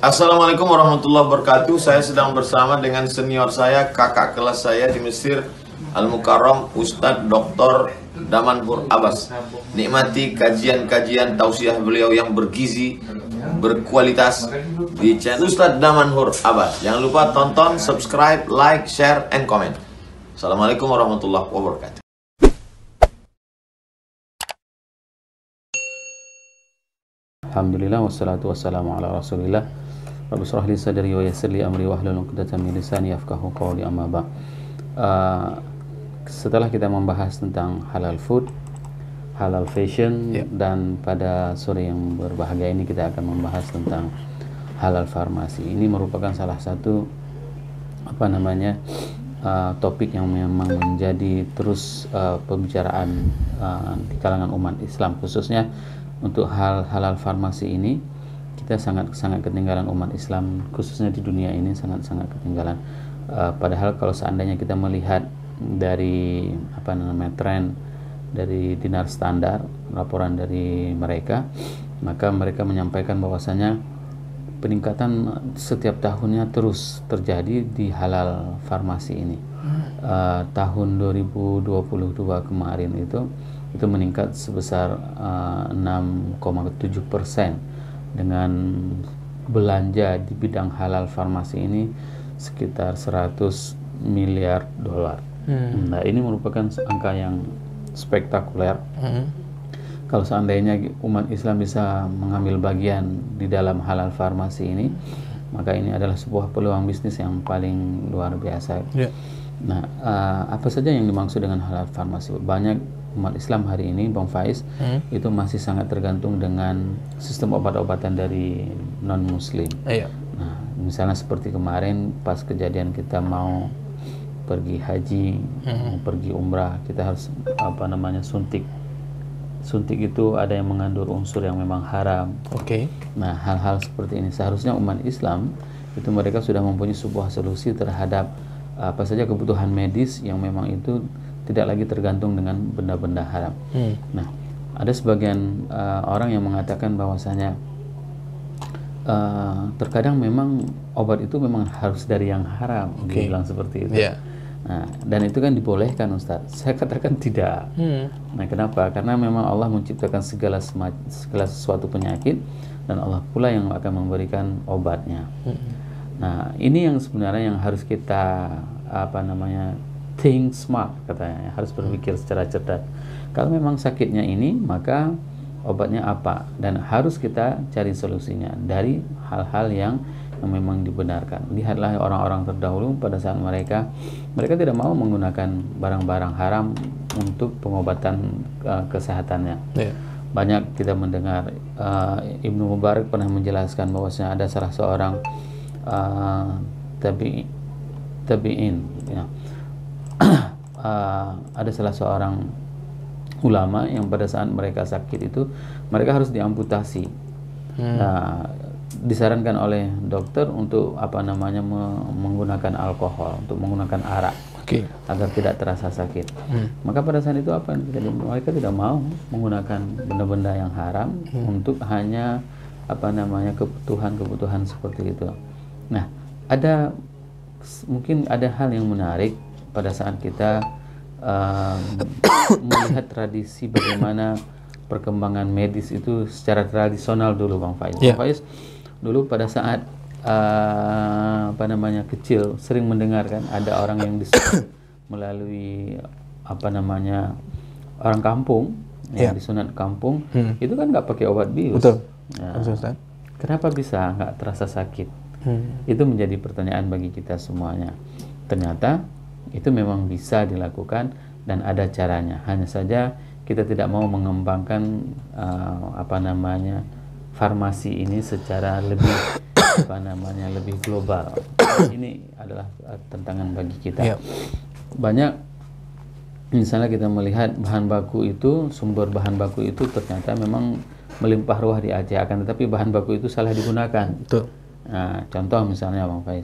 Assalamualaikum warahmatullahi wabarakatuh. Saya sedang bersama dengan senior saya, kakak kelas saya di Mesir, Al-Mukarram, Ustadz Dr. Damanhur Abbas. Nikmati kajian-kajian tausiah beliau yang bergizi, berkualitas di channel Ustadz Damanhur Abbas. Jangan lupa tonton, subscribe, like, share, and comment. Assalamualaikum warahmatullahi wabarakatuh. Alhamdulillah wassalatu wassalamu ala Rasulillah. Rabbi shrah li sadri wa yassir li amri wahlul 'uqdatam min lisani yafqahu qawli, amma ba'. Setelah kita membahas tentang halal food, halal fashion, dan pada sore yang berbahagia ini kita akan membahas tentang halal farmasi. Ini merupakan salah satu topik yang memang menjadi terus pembicaraan di kalangan umat Islam, khususnya untuk halal farmasi ini. Kita sangat ketinggalan umat Islam, khususnya di dunia ini sangat ketinggalan. Padahal kalau seandainya kita melihat dari tren dari Dinar Standar, laporan dari mereka, maka mereka menyampaikan bahwasanya peningkatan setiap tahunnya terus terjadi di halal farmasi ini. Tahun 2022 kemarin itu meningkat sebesar 6,7%, dengan belanja di bidang halal farmasi ini sekitar 100 miliar dolar. Nah, ini merupakan angka yang spektakuler. Kalau seandainya umat Islam bisa mengambil bagian di dalam halal farmasi ini, maka ini adalah sebuah peluang bisnis yang paling luar biasa. Nah, apa saja yang dimaksud dengan halal farmasi? Banyak umat Islam hari ini, Bang Faiz, itu masih sangat tergantung dengan sistem obat-obatan dari non-muslim. Nah, misalnya seperti kemarin pas kejadian kita mau pergi haji, mau pergi umrah, kita harus suntik. Suntik itu ada yang mengandung unsur yang memang haram. Nah, hal-hal seperti ini seharusnya umat Islam itu mereka sudah mempunyai sebuah solusi terhadap apa saja kebutuhan medis yang memang itu tidak lagi tergantung dengan benda-benda haram. Nah, ada sebagian orang yang mengatakan bahwasanya terkadang memang obat itu memang harus dari yang haram, dia bilang seperti itu. Nah, dan itu kan dibolehkan, Ustadz. Saya katakan tidak. Nah, kenapa? Karena memang Allah menciptakan segala sesuatu penyakit, dan Allah pula yang akan memberikan obatnya. Nah, ini yang sebenarnya yang harus kita think smart, katanya, harus berpikir secara cerdas. Kalau memang sakitnya ini, maka obatnya apa, dan harus kita cari solusinya dari hal-hal yang memang dibenarkan. Lihatlah orang-orang terdahulu pada saat mereka tidak mau menggunakan barang-barang haram untuk pengobatan kesehatannya. Banyak kita mendengar Ibnu Mubarak pernah menjelaskan bahwasanya ada salah seorang tabi'in, ya. Ada salah seorang ulama yang pada saat mereka sakit itu mereka harus diamputasi. Nah, disarankan oleh dokter untuk menggunakan alkohol, untuk menggunakan arak, agar tidak terasa sakit. Maka pada saat itu mereka tidak mau menggunakan benda-benda yang haram untuk hanya kebutuhan seperti itu. Nah, mungkin ada hal yang menarik pada saat kita melihat tradisi bagaimana perkembangan medis itu secara tradisional dulu, Bang Faiz. Bang Faiz dulu pada saat kecil sering mendengar kan ada orang yang disunat melalui orang kampung yang disunat kampung, itu kan nggak pakai obat bius. Nah, kenapa bisa nggak terasa sakit? Itu menjadi pertanyaan bagi kita semuanya. Ternyata itu memang bisa dilakukan dan ada caranya. Hanya saja kita tidak mau mengembangkan farmasi ini secara lebih lebih global. Ini adalah tantangan bagi kita. Banyak, misalnya kita melihat sumber bahan baku itu ternyata memang melimpah ruah di Aceh, akan tetapi bahan baku itu salah digunakan. Nah, contoh misalnya, Bang Faiz,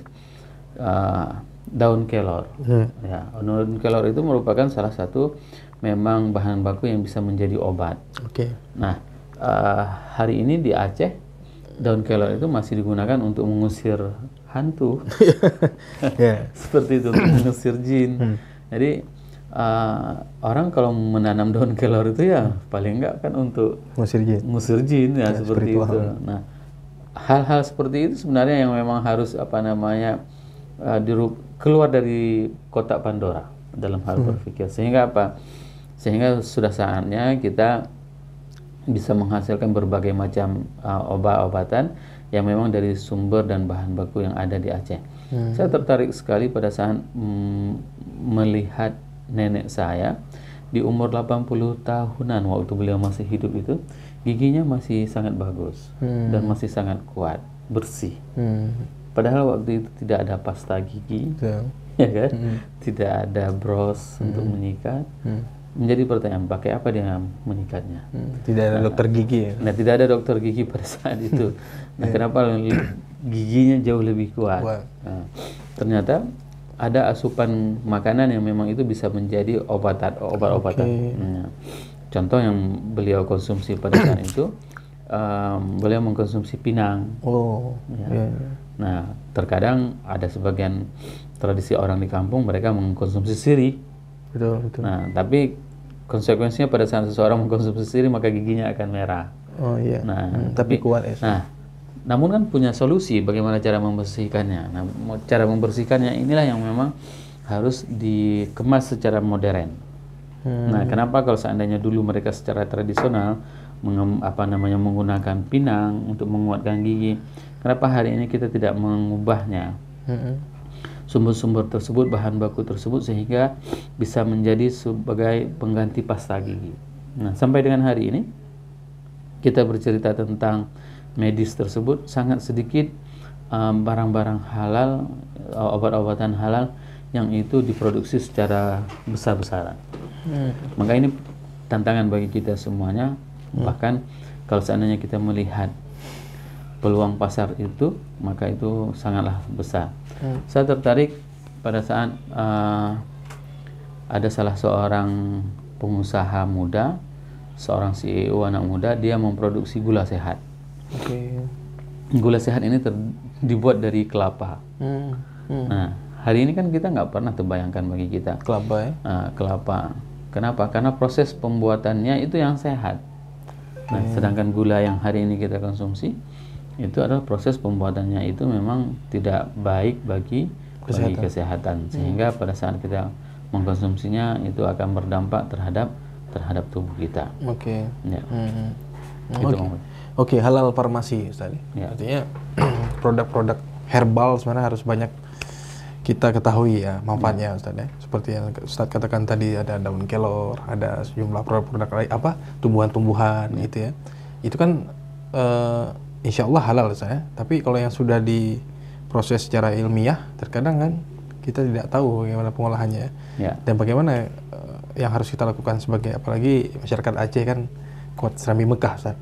daun kelor. Daun kelor itu merupakan salah satu memang bahan baku yang bisa menjadi obat. Nah, hari ini di Aceh daun kelor itu masih digunakan untuk mengusir hantu. Seperti itu, untuk mengusir jin. Jadi orang kalau menanam daun kelor itu ya paling enggak kan untuk ngusir jin ya, seperti itu. Nah, hal-hal seperti itu sebenarnya yang memang harus keluar dari kotak Pandora dalam hal berpikir. Sehingga sehingga sudah saatnya kita bisa menghasilkan berbagai macam obat-obatan yang memang dari sumber dan bahan baku yang ada di Aceh. Saya tertarik sekali pada saat melihat nenek saya di umur 80 tahunan waktu beliau masih hidup itu, giginya masih sangat bagus dan masih sangat kuat, bersih. Padahal waktu itu tidak ada pasta gigi, ya kan? Tidak ada bros untuk menyikat. Menjadi pertanyaan, pakai apa dia menyikatnya? Tidak ada dokter gigi ya? Nah, tidak ada dokter gigi pada saat itu. Nah, kenapa giginya jauh lebih kuat? Nah, ternyata ada asupan makanan yang memang itu bisa menjadi obat-obatan. Nah, contoh yang beliau konsumsi pada saat itu, beliau mengkonsumsi pinang. Nah, terkadang ada sebagian tradisi orang di kampung mereka mengkonsumsi sirih. Betul. Nah, tapi konsekuensinya pada saat seseorang mengkonsumsi sirih maka giginya akan merah. Nah, tapi kuat ya. Nah, namun kan punya solusi bagaimana cara membersihkannya. Nah, cara membersihkannya inilah yang memang harus dikemas secara modern. Nah, kenapa kalau seandainya dulu mereka secara tradisional menggunakan pinang untuk menguatkan gigi, kenapa hari ini kita tidak mengubahnya? Sumber-sumber tersebut, bahan baku tersebut, sehingga bisa menjadi sebagai pengganti pasta gigi. Nah, sampai dengan hari ini kita bercerita tentang medis tersebut, sangat sedikit barang-barang halal, obat-obatan halal yang itu diproduksi secara besar-besaran. Maka ini tantangan bagi kita semuanya. Bahkan kalau seandainya kita melihat peluang pasar itu, maka itu sangatlah besar. Saya tertarik pada saat ada salah seorang pengusaha muda, seorang CEO anak muda, dia memproduksi gula sehat. Gula sehat ini dibuat dari kelapa. Nah, hari ini kan kita nggak pernah terbayangkan bagi kita kelapa ya? Kelapa. Kenapa? Karena proses pembuatannya itu yang sehat. Nah, sedangkan gula yang hari ini kita konsumsi itu adalah proses pembuatannya itu memang tidak baik bagi kesehatan. Sehingga pada saat kita mengkonsumsinya itu akan berdampak terhadap tubuh kita. Halal farmasi tadi. Artinya produk-produk herbal sebenarnya harus banyak kita ketahui ya manfaatnya, Ustaz ya. Seperti yang Ustaz katakan tadi, ada daun kelor, ada sejumlah produk-produk lain, tumbuhan-tumbuhan gitu ya. Itu kan insya Allah halal saya, tapi kalau yang sudah diproses secara ilmiah, terkadang kan kita tidak tahu bagaimana pengolahannya dan bagaimana yang harus kita lakukan sebagai, apalagi masyarakat Aceh kan kuat serambi Mekah, Ustaz.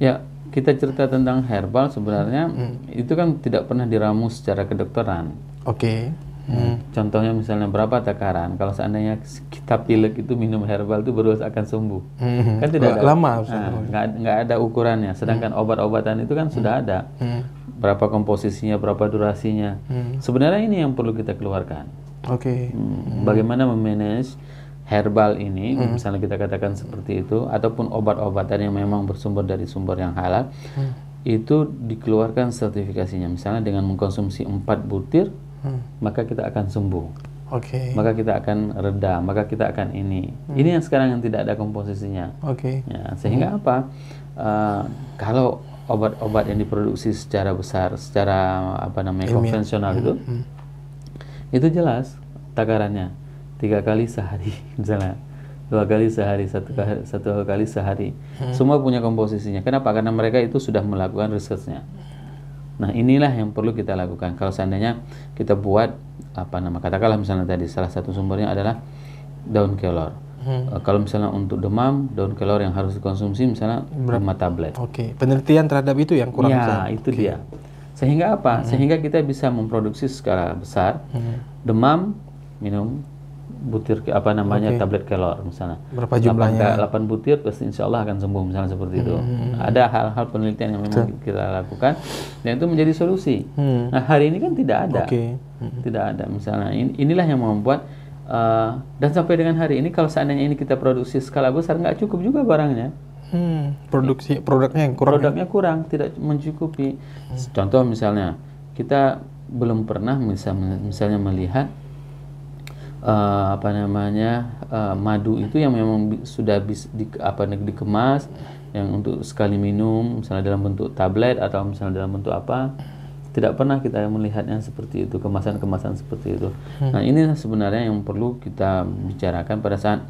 Ya, kita cerita tentang herbal sebenarnya itu kan tidak pernah diramu secara kedokteran. Contohnya misalnya berapa takaran, kalau seandainya kita pilek itu minum herbal itu baru akan sembuh. Kan tidak ada lama, nggak ada ukurannya. Sedangkan obat-obatan itu kan sudah ada. Berapa komposisinya, berapa durasinya. Sebenarnya ini yang perlu kita keluarkan. Bagaimana memanage herbal ini, misalnya kita katakan seperti itu, ataupun obat-obatan yang memang bersumber dari sumber yang halal, itu dikeluarkan sertifikasinya. Misalnya dengan mengkonsumsi 4 butir, maka kita akan sembuh. Maka kita akan reda, maka kita akan ini. Ini yang sekarang yang tidak ada komposisinya. Ya, sehingga apa? Kalau obat-obat yang diproduksi secara besar, secara konvensional itu jelas takarannya 3 kali sehari, misalnya 2 kali sehari, satu kali sehari. Semua punya komposisinya. Kenapa? Karena mereka itu sudah melakukan researchnya. Nah, inilah yang perlu kita lakukan. Kalau seandainya kita buat katakanlah misalnya tadi salah satu sumbernya adalah daun kelor. Kalau misalnya untuk demam, daun kelor yang harus dikonsumsi misalnya 5 tablet. Penelitian terhadap itu yang kurang. Ya, itu dia. Sehingga apa? Sehingga kita bisa memproduksi skala besar. Demam minum butir tablet kelor misalnya. Berapa jumlahnya? 8 butir pasti insya Allah akan sembuh misalnya seperti itu. Ada hal-hal penelitian yang memang kita lakukan dan itu menjadi solusi. Nah hari ini kan tidak ada, tidak ada misalnya. Inilah yang membuat dan sampai dengan hari ini kalau seandainya ini kita produksi skala besar nggak cukup juga barangnya. Produknya kurang, tidak mencukupi. Contoh misalnya kita belum pernah misalnya melihat madu itu yang memang sudah dikemas yang untuk sekali minum misalnya dalam bentuk tablet atau misalnya dalam bentuk apa, tidak pernah kita melihatnya seperti itu, kemasan-kemasan seperti itu. Nah ini sebenarnya yang perlu kita bicarakan pada saat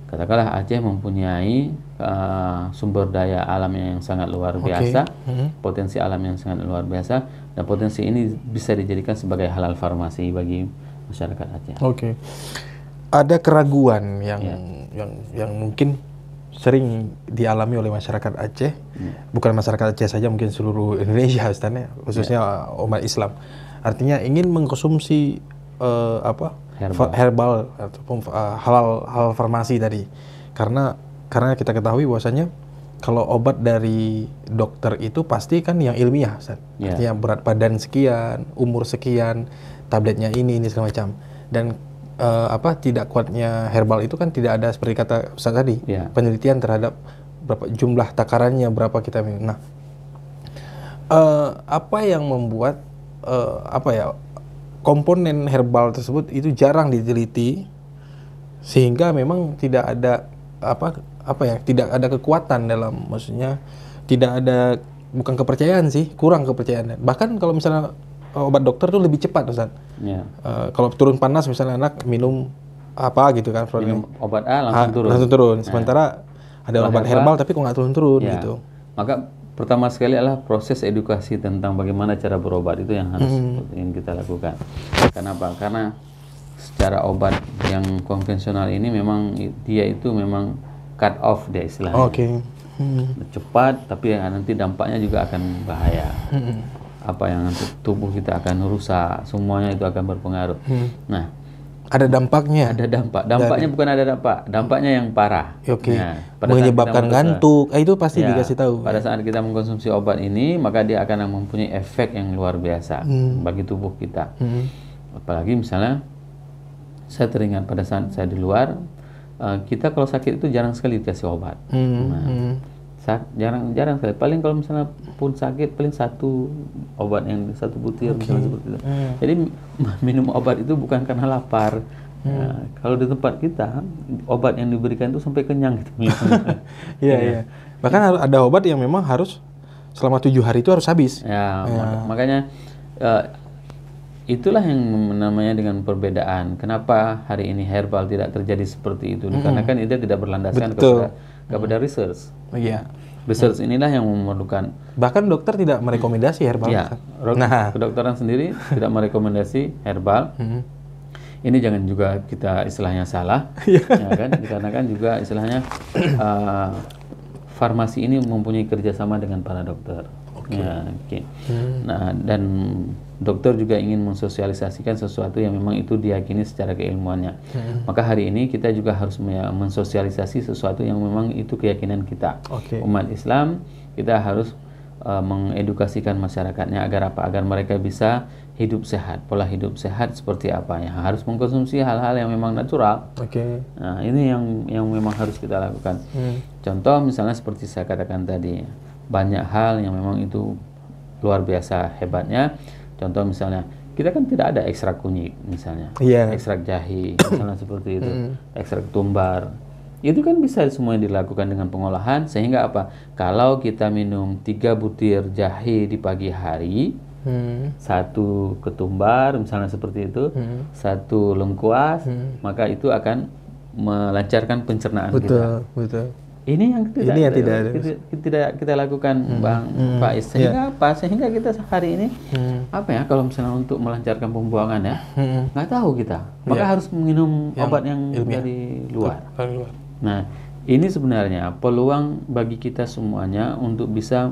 katakanlah Aceh mempunyai sumber daya alam yang sangat luar biasa, potensi alam yang sangat luar biasa, dan potensi ini bisa dijadikan sebagai halal farmasi bagi masyarakat Aceh. Ada keraguan yang mungkin sering dialami oleh masyarakat Aceh, bukan masyarakat Aceh saja, mungkin seluruh Indonesia, khususnya umat Islam. Artinya ingin mengkonsumsi herbal ataupun halal farmasi tadi, karena kita ketahui bahwasanya kalau obat dari dokter itu pasti kan yang ilmiah, artinya berat badan sekian, umur sekian, tabletnya ini segala macam, dan tidak kuatnya herbal itu kan tidak ada seperti kata Ustaz tadi, penelitian terhadap berapa jumlah takarannya, berapa kita minum. Nah, apa yang membuat komponen herbal tersebut itu jarang diteliti sehingga memang tidak ada tidak ada kekuatan dalam, maksudnya tidak ada, bukan kepercayaan sih, kurang kepercayaan. Bahkan kalau misalnya obat dokter tuh lebih cepat, Ustaz. Kalau turun panas misalnya anak minum apa gitu kan, minum obat A langsung turun. Sementara ada obat herbal tapi kok nggak turun gitu. Maka pertama sekali adalah proses edukasi tentang bagaimana cara berobat itu yang harus ingin kita lakukan. Kenapa? Karena secara obat yang konvensional ini memang dia itu memang cut off dia istilahnya. Cepat, tapi nanti dampaknya juga akan bahaya. Apa yang nanti tubuh kita akan rusak, semuanya itu akan berpengaruh. Nah, ada dampaknya. Ada dampaknya bukan ada dampaknya yang parah. Menyebabkan ngantuk, itu pasti dikasih tahu. Pada saat kita mengkonsumsi obat ini, maka dia akan mempunyai efek yang luar biasa bagi tubuh kita. Apalagi misalnya, saya teringat pada saat saya di luar, kita kalau sakit itu jarang sekali dikasih obat. Jarang sekali. Paling kalau misalnya pun sakit, paling satu obat yang satu butir misalnya seperti itu. Jadi minum obat itu bukan karena lapar. Kalau di tempat kita obat yang diberikan itu sampai kenyang gitu. Bahkan ada obat yang memang harus selama 7 hari itu harus habis. Makanya itulah yang namanya dengan perbedaan. Kenapa hari ini herbal tidak terjadi seperti itu? Karena kan itu tidak berlandaskan kepada research. Research inilah yang memerlukan. Bahkan dokter tidak merekomendasi herbal. Kedokteran sendiri tidak merekomendasi herbal. Ini jangan juga kita istilahnya salah, ya kan? Dikarenakan juga istilahnya farmasi ini mempunyai kerjasama dengan para dokter. Nah, dan dokter juga ingin mensosialisasikan sesuatu yang memang itu diyakini secara keilmuannya. Maka hari ini kita juga harus mensosialisasi sesuatu yang memang itu keyakinan kita. Umat Islam, kita harus mengedukasikan masyarakatnya agar apa? Agar mereka bisa hidup sehat. Pola hidup sehat seperti apa? Ya, harus mengkonsumsi hal-hal yang memang natural. Nah, ini yang memang harus kita lakukan. Contoh misalnya seperti saya katakan tadi, banyak hal yang memang itu luar biasa hebatnya. Contoh misalnya, kita kan tidak ada ekstrak kunyit misalnya, ekstrak jahe misalnya seperti itu, ekstrak tumbar. Itu kan bisa semuanya dilakukan dengan pengolahan, sehingga apa? Kalau kita minum 3 butir jahe di pagi hari, 1 ketumbar misalnya seperti itu, 1 lengkuas, maka itu akan melancarkan pencernaan kita. Ini yang tidak kita lakukan, Bang Faiz. Sehingga apa? Sehingga kita hari ini kalau misalnya untuk melancarkan pembuangan nggak tahu kita. Maka harus minum obat yang dari luar. Nah, ini sebenarnya peluang bagi kita semuanya untuk bisa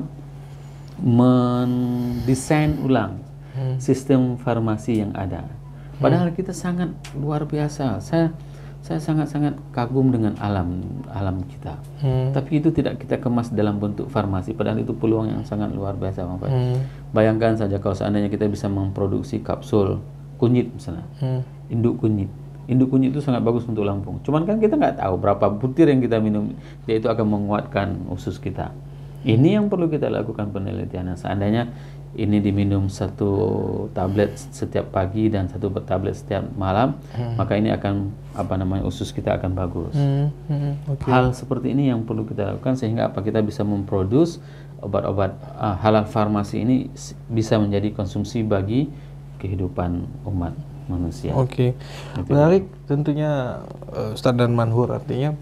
mendesain ulang sistem farmasi yang ada. Padahal kita sangat luar biasa. saya sangat-sangat kagum dengan alam kita. Tapi itu tidak kita kemas dalam bentuk farmasi, padahal itu peluang yang sangat luar biasa, Pak. Bayangkan saja kalau seandainya kita bisa memproduksi kapsul kunyit misalnya, induk kunyit. Induk kunyit itu sangat bagus untuk lambung. Cuman kan kita nggak tahu berapa butir yang kita minum, dia itu akan menguatkan usus kita. Ini yang perlu kita lakukan penelitian. Seandainya ini diminum 1 tablet setiap pagi dan 1 tablet setiap malam, maka ini akan usus kita akan bagus. Hal seperti ini yang perlu kita lakukan sehingga kita bisa memproduksi obat-obat halal farmasi ini bisa menjadi konsumsi bagi kehidupan umat manusia. Menarik tentunya Ustadz dan Manhur, artinya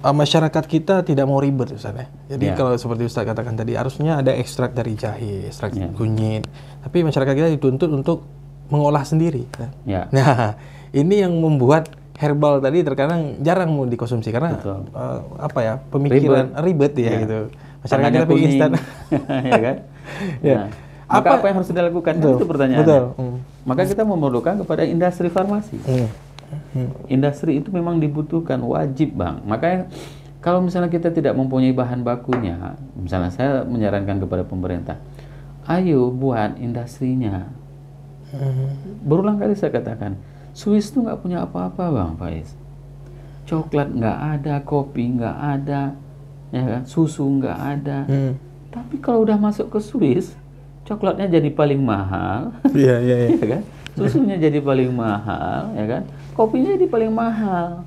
masyarakat kita tidak mau ribet, Ustaz ya. Jadi kalau seperti Ustaz katakan tadi, harusnya ada ekstrak dari jahe, ekstrak kunyit. Tapi masyarakat kita dituntut untuk mengolah sendiri. Nah, ini yang membuat herbal tadi terkadang jarang mau dikonsumsi karena pemikiran ribet gitu. Masyarakat kita pengen instan. Ya kan? Maka apa yang harus dilakukan? Itu pertanyaannya. Maka kita memerlukan kepada industri farmasi. Industri itu memang dibutuhkan, wajib, Bang. Makanya kalau misalnya kita tidak mempunyai bahan bakunya, misalnya saya menyarankan kepada pemerintah, ayo buat industrinya. Berulang kali saya katakan, Swiss itu nggak punya apa-apa, Bang Faiz. Coklat nggak ada, kopi nggak ada, ya kan? Susu nggak ada. Tapi kalau udah masuk ke Swiss, coklatnya jadi paling mahal. Iya kan? Susunya jadi paling mahal, ya kan? Kopinya jadi paling mahal.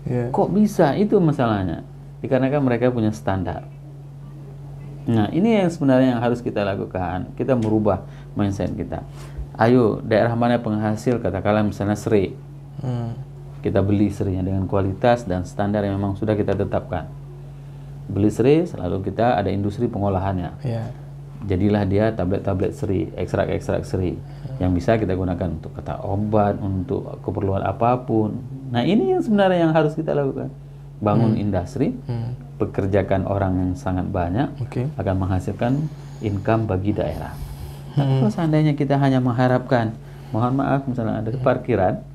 Kok bisa? Itu masalahnya. Dikarenakan mereka punya standar. Nah, ini yang sebenarnya yang harus kita lakukan. Kita merubah mindset kita. Ayo, daerah mana penghasil, katakanlah misalnya serai. Kita beli serainya dengan kualitas dan standar yang memang sudah kita tetapkan. Beli serai, lalu kita ada industri pengolahannya. Jadilah dia tablet-tablet serai, ekstrak-ekstrak serai yang bisa kita gunakan untuk kata obat, untuk keperluan apapun. Nah, ini yang sebenarnya yang harus kita lakukan. Bangun industri, pekerjakan orang yang sangat banyak, akan menghasilkan income bagi daerah. Tapi kalau seandainya kita hanya mengharapkan, mohon maaf misalnya ada parkiran,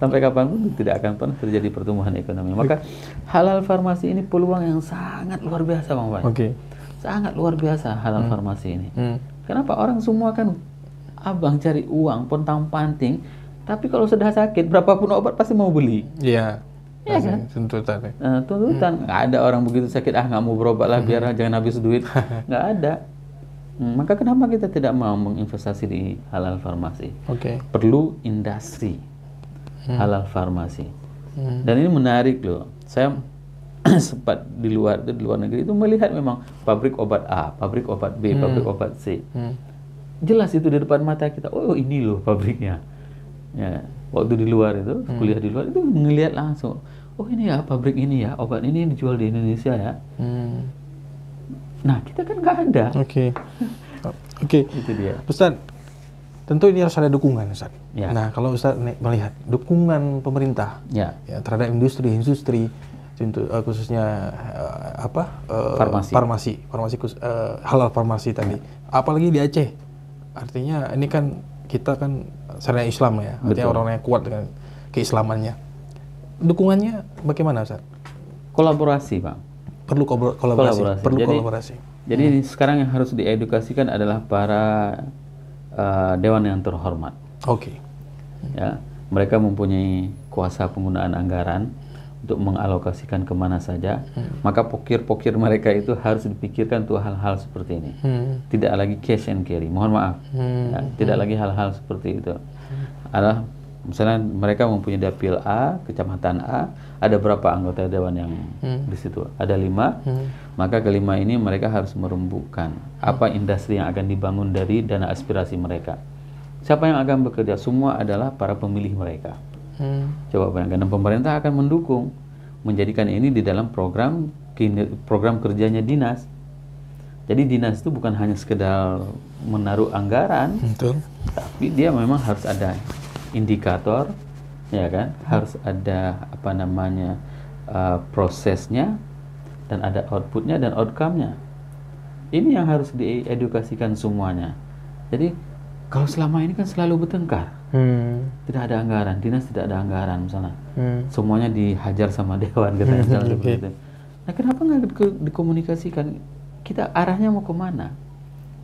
sampai kapanpun tidak akan pernah terjadi pertumbuhan ekonomi. Maka halal farmasi ini peluang yang sangat luar biasa, Bang Wan. Sangat luar biasa halal farmasi ini. Kenapa? Orang semua kan abang cari uang pontang-panting, tapi kalau sudah sakit berapapun obat pasti mau beli. Iya kan? Tuntutan. Tuntutan. Nggak ada orang begitu sakit nggak mau berobat lah biar jangan habis duit. Nggak ada. Maka kenapa kita tidak mau menginvestasi di halal farmasi? Perlu industri halal farmasi. Dan ini menarik loh. Saya sempat di luar negeri itu melihat memang pabrik obat A, pabrik obat B, pabrik obat C. Jelas itu di depan mata kita. Oh, ini loh pabriknya. Ya, waktu di luar itu, kuliah di luar itu ngelihat langsung. Oh, ini ya pabrik ini ya, obat ini dijual di Indonesia ya. Nah, kita kan nggak ada. Itu dia. Ustaz, tentu ini harus ada dukungan, Ustaz. Nah, kalau Ustaz melihat dukungan pemerintah terhadap industri khususnya farmasi halal farmasi tadi, apalagi di Aceh, artinya ini kan kita kan syariat Islam ya, artinya orang yang kuat dengan keislamannya. Dukungannya bagaimana, Ustaz? Kolaborasi, Bang. Perlu kolaborasi. Jadi sekarang yang harus diedukasikan adalah para dewan yang terhormat. Ya, mereka mempunyai kuasa penggunaan anggaran untuk mengalokasikan kemana saja, maka pokir-pokir mereka itu harus dipikirkan untuk hal-hal seperti ini. Tidak lagi cash and carry, mohon maaf, tidak lagi hal-hal seperti itu. Adalah misalnya mereka mempunyai dapil A, kecamatan A, ada berapa anggota dewan yang di situ? Ada 5, maka kelima ini mereka harus merembukan apa industri yang akan dibangun dari dana aspirasi mereka. Siapa yang akan bekerja? Semua adalah para pemilih mereka. Coba bayangkan, dan pemerintah akan mendukung, menjadikan ini di dalam program kerjanya dinas. Jadi dinas itu bukan hanya sekedar menaruh anggaran, tapi dia memang harus ada indikator, ya kan? Harus ada prosesnya, dan ada outputnya dan outcome-nya. Ini yang harus diedukasikan semuanya. Jadi Kalau selama ini kan selalu bertengkar, tidak ada anggaran, dinas tidak ada anggaran misalnya, semuanya dihajar sama dewan katanya misalnya seperti itu. Nah, kenapa nggak dikomunikasikan? Kita arahnya mau kemana?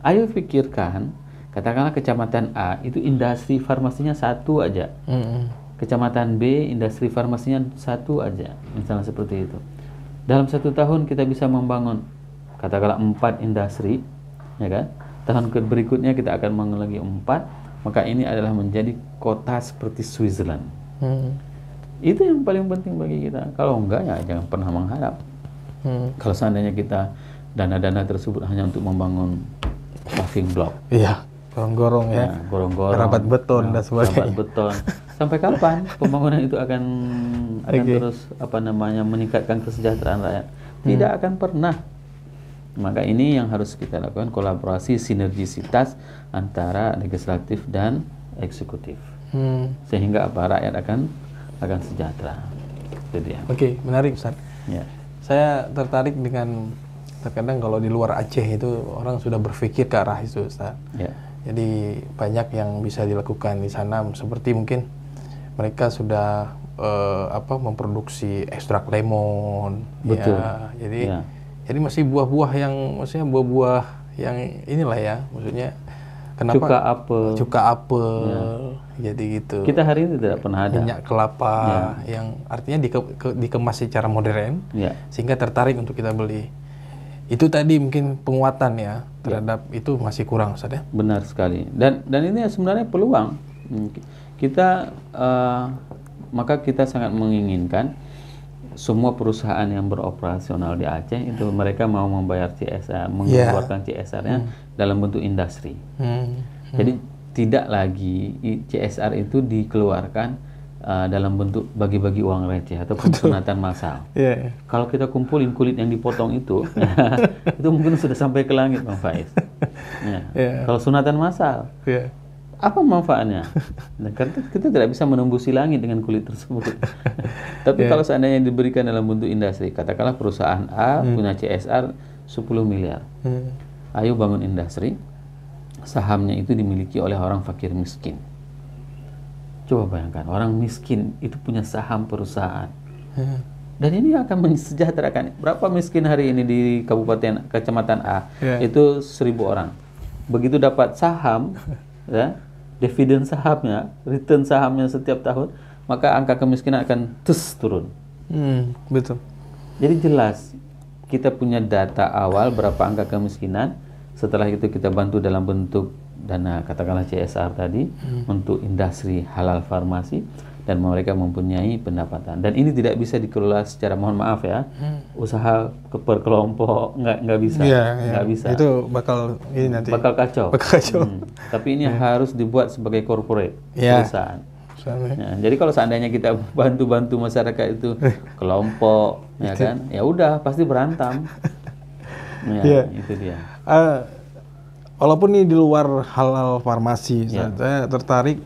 Ayo pikirkan, katakanlah kecamatan A itu industri farmasinya 1 aja, kecamatan B industri farmasinya 1 aja, misalnya seperti itu. Dalam 1 tahun kita bisa membangun katakanlah 4 industri, ya kan? Tahun berikutnya kita akan membangun lagi 4, maka ini adalah menjadi kota seperti Switzerland. Itu yang paling penting bagi kita. Kalau enggak ya jangan pernah mengharap. Kalau seandainya kita dana-dana tersebut hanya untuk membangun paving block, iya, gorong-gorong ya, gorong-gorong, rabat beton dan sebagainya. Rabat beton. Sampai kapan pembangunan itu akan terus meningkatkan kesejahteraan rakyat? Tidak akan pernah. Maka ini yang harus kita lakukan, kolaborasi sinergisitas antara legislatif dan eksekutif, sehingga rakyat akan sejahtera. Itu dia. Oke, menarik Ustaz. Ya. Saya tertarik dengan, terkadang kalau di luar Aceh itu orang sudah berpikir ke arah itu Ustaz. Ya. Jadi banyak yang bisa dilakukan di sana, seperti mungkin mereka sudah memproduksi ekstrak lemon. Betul. Ya, jadi masih buah-buah yang inilah ya, maksudnya kenapa cuka apel, jadi gitu. Kita hari ini tidak pernah ada minyak kelapa yang artinya dikemas secara modern, sehingga tertarik untuk kita beli. Itu tadi mungkin penguatan ya terhadap itu masih kurang, Ustaz ya. Benar sekali. Dan ini sebenarnya peluang kita, maka kita sangat menginginkan semua perusahaan yang beroperasional di Aceh itu mereka mau membayar CSR, mengeluarkan CSR-nya dalam bentuk industri. Jadi tidak lagi CSR itu dikeluarkan dalam bentuk bagi-bagi uang receh ataupun sunatan massal. Kalau kita kumpulin kulit yang dipotong itu mungkin sudah sampai ke langit, Bang Faiz. Kalau sunatan massal, apa manfaatnya? Nah, karena kita tidak bisa menembusi langit dengan kulit tersebut. Tapi kalau seandainya diberikan dalam bentuk industri, katakanlah perusahaan A punya CSR 10 miliar. Ayo bangun industri, sahamnya itu dimiliki oleh orang fakir miskin. Coba bayangkan, orang miskin itu punya saham perusahaan. Dan ini akan mensejahterakan. Berapa miskin hari ini di kecamatan A? Itu 1.000 orang. Begitu dapat saham, dividen sahamnya, return sahamnya setiap tahun, maka angka kemiskinan akan turun. Betul. Jadi jelas kita punya data awal berapa angka kemiskinan. Setelah itu kita bantu dalam bentuk dana katakanlah CSR tadi untuk industri halal farmasi, dan mereka mempunyai pendapatan. Dan ini tidak bisa dikelola secara, mohon maaf ya, usaha per kelompok nggak bisa, nggak bisa. Itu bakal kacau. Tapi ini harus dibuat sebagai corporate perusahaan. Jadi kalau seandainya kita bantu masyarakat itu kelompok, ya kan, ya udah pasti berantem. Itu dia. Walaupun ini di luar halal farmasi, saya tertarik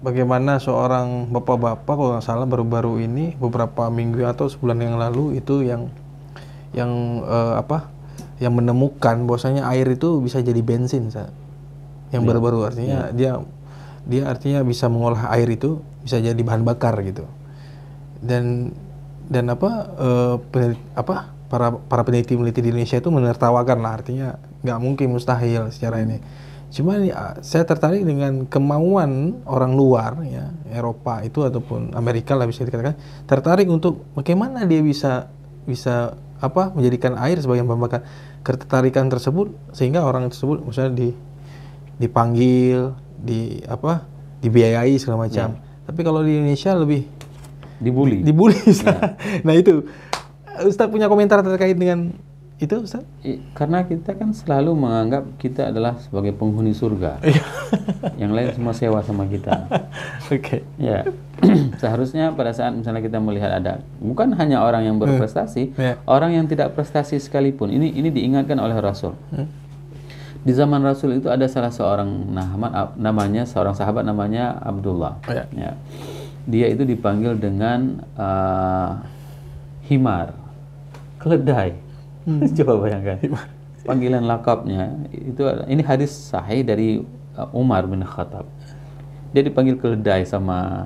bagaimana seorang bapak-bapak, kalau nggak salah baru-baru ini beberapa minggu atau sebulan yang lalu itu yang menemukan bahwasanya air itu bisa jadi bensin, yang baru-baru, artinya dia artinya bisa mengolah air itu bisa jadi bahan bakar gitu. Dan para peneliti di Indonesia itu menertawakan lah, artinya nggak mungkin, mustahil secara ini. Cuma saya tertarik dengan kemauan orang luar, ya, Eropa itu ataupun Amerika lah bisa dikatakan, tertarik untuk bagaimana dia bisa menjadikan air sebagai bahan bakar. Ketertarikan tersebut sehingga orang tersebut misalnya dipanggil, dibiayai segala macam. Tapi kalau di Indonesia lebih dibully. Nah itu, Ustaz punya komentar terkait dengan itu, Ustaz? Karena kita kan selalu menganggap kita adalah sebagai penghuni surga. Yang lain semua sewa sama kita. Ya. Seharusnya pada saat misalnya kita melihat ada, bukan hanya orang yang berprestasi, orang yang tidak prestasi sekalipun. Ini diingatkan oleh Rasul. Di zaman Rasul itu ada salah seorang seorang sahabat namanya Abdullah. Ya. Dia itu dipanggil dengan himar, keledai. Coba bayangkan panggilan lakapnya itu. Ini hadis sahih dari Umar bin Khattab. Dia dipanggil keledai sama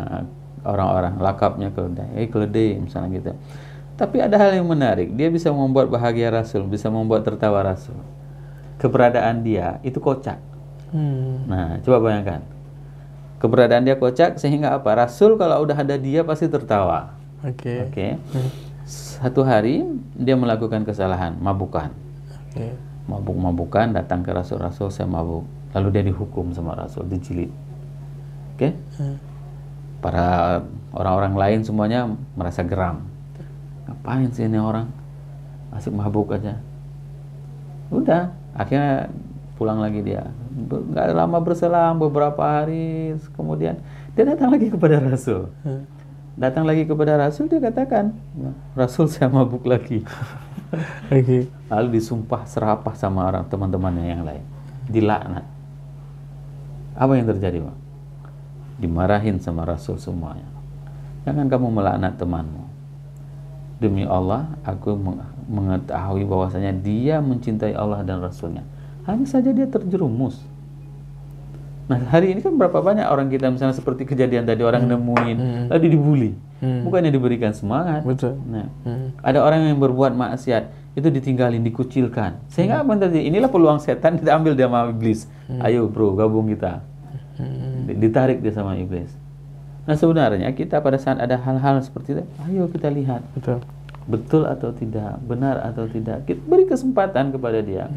orang-orang, lakapnya keledai, keledai misalnya gitu. Tapi ada hal yang menarik, dia bisa membuat bahagia Rasul, bisa membuat tertawa Rasul. Keberadaan dia itu kocak. Nah, coba bayangkan. Keberadaan dia kocak sehingga apa? Rasul kalau udah ada dia pasti tertawa. Oke. Satu hari dia melakukan kesalahan, mabukan. Mabuk-mabukan, datang ke Rasul, Rasul saya mabuk. Lalu dia dihukum sama Rasul, dijilid. Oke? Para orang-orang lain semuanya merasa geram. Ngapain sih ini orang? Asik mabuk aja. Udah, akhirnya pulang lagi dia. Nggak lama berselang, beberapa hari kemudian dia datang lagi kepada Rasul. Datang lagi kepada Rasul, dia katakan, Rasul saya mabuk lagi. Lalu disumpah serapah sama orang teman-temannya yang lain. Dilaknat. Apa yang terjadi, Pak? Dimarahin sama Rasul semuanya. Jangan kamu melaknat temanmu. Demi Allah, aku mengetahui bahwasanya dia mencintai Allah dan Rasulnya. Hanya saja dia terjerumus. Nah, hari ini kan berapa banyak orang kita misalnya seperti kejadian tadi, orang nemuin, lalu dibully. Bukannya diberikan semangat. Betul. Nah, ada orang yang berbuat maksiat, itu ditinggalin, dikucilkan. Sehingga apa yang terjadi? Inilah peluang setan, kita ambil dia sama iblis. Ayo bro, gabung kita. Ditarik dia sama iblis. Nah, sebenarnya kita pada saat ada hal-hal seperti itu, ayo kita lihat. Betul atau tidak, benar atau tidak. Kita beri kesempatan kepada dia.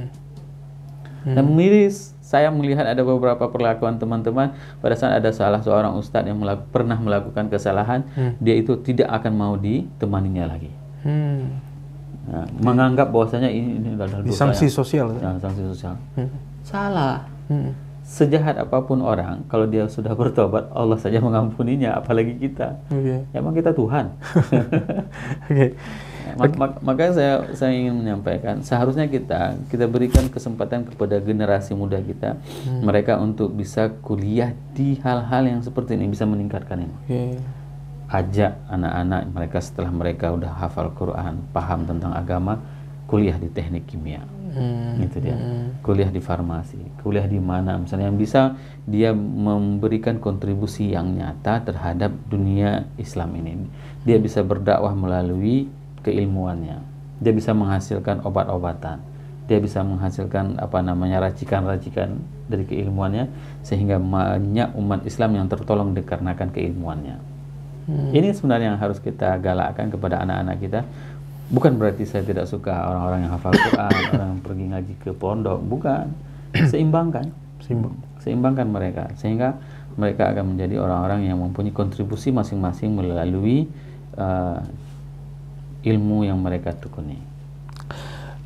Dan miris, saya melihat ada beberapa perlakuan teman-teman pada saat ada salah seorang ustadz yang pernah melakukan kesalahan, dia itu tidak akan mau ditemaninya lagi. Nah, menganggap bahwasanya ini adalah dosa. Sanksi sosial. Ya, sanksi sosial. Salah. Sejahat apapun orang, kalau dia sudah bertobat, Allah saja mengampuninya, apalagi kita. Emang kita Tuhan. Makanya saya ingin menyampaikan, seharusnya kita berikan kesempatan kepada generasi muda kita, mereka untuk bisa kuliah di hal-hal yang seperti ini, bisa meningkatkan ini. Ajak anak-anak mereka setelah mereka udah hafal Quran, paham tentang agama, kuliah di teknik kimia. Gitu dia. Kuliah di farmasi, kuliah di mana misalnya yang bisa dia memberikan kontribusi yang nyata terhadap dunia Islam ini. Dia bisa berdakwah melalui keilmuannya. Dia bisa menghasilkan obat-obatan. Dia bisa menghasilkan racikan-racikan dari keilmuannya sehingga banyak umat Islam yang tertolong dikarenakan keilmuannya. Ini sebenarnya yang harus kita galakkan kepada anak-anak kita. Bukan berarti saya tidak suka orang-orang yang hafal Quran, orang yang pergi ngaji ke pondok, bukan. Seimbangkan mereka sehingga mereka akan menjadi orang-orang yang mempunyai kontribusi masing-masing melalui ilmu yang mereka tekuni.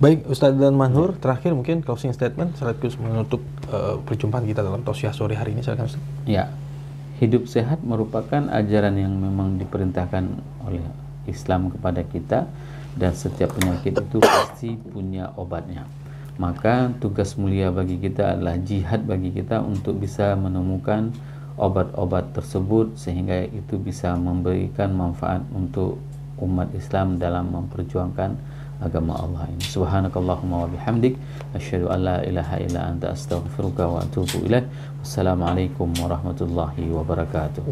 Baik, Ustadz dan Manhur, terakhir mungkin closing statement sekaligus menutup perjumpaan kita dalam Tausiah sore hari ini. Silakan, Ustadz. Ya, hidup sehat merupakan ajaran yang memang diperintahkan oleh Islam kepada kita. Dan setiap penyakit itu pasti punya obatnya. Maka tugas mulia bagi kita adalah jihad bagi kita untuk bisa menemukan obat-obat tersebut sehingga itu bisa memberikan manfaat untuk umat Islam dalam memperjuangkan agama Allah ini. Subhanakallahumma wa bihamdik, asyhadu an la ilaha illa anta astaghfiruka wa atubu ilaik. Wassalamualaikum warahmatullahi wabarakatuh.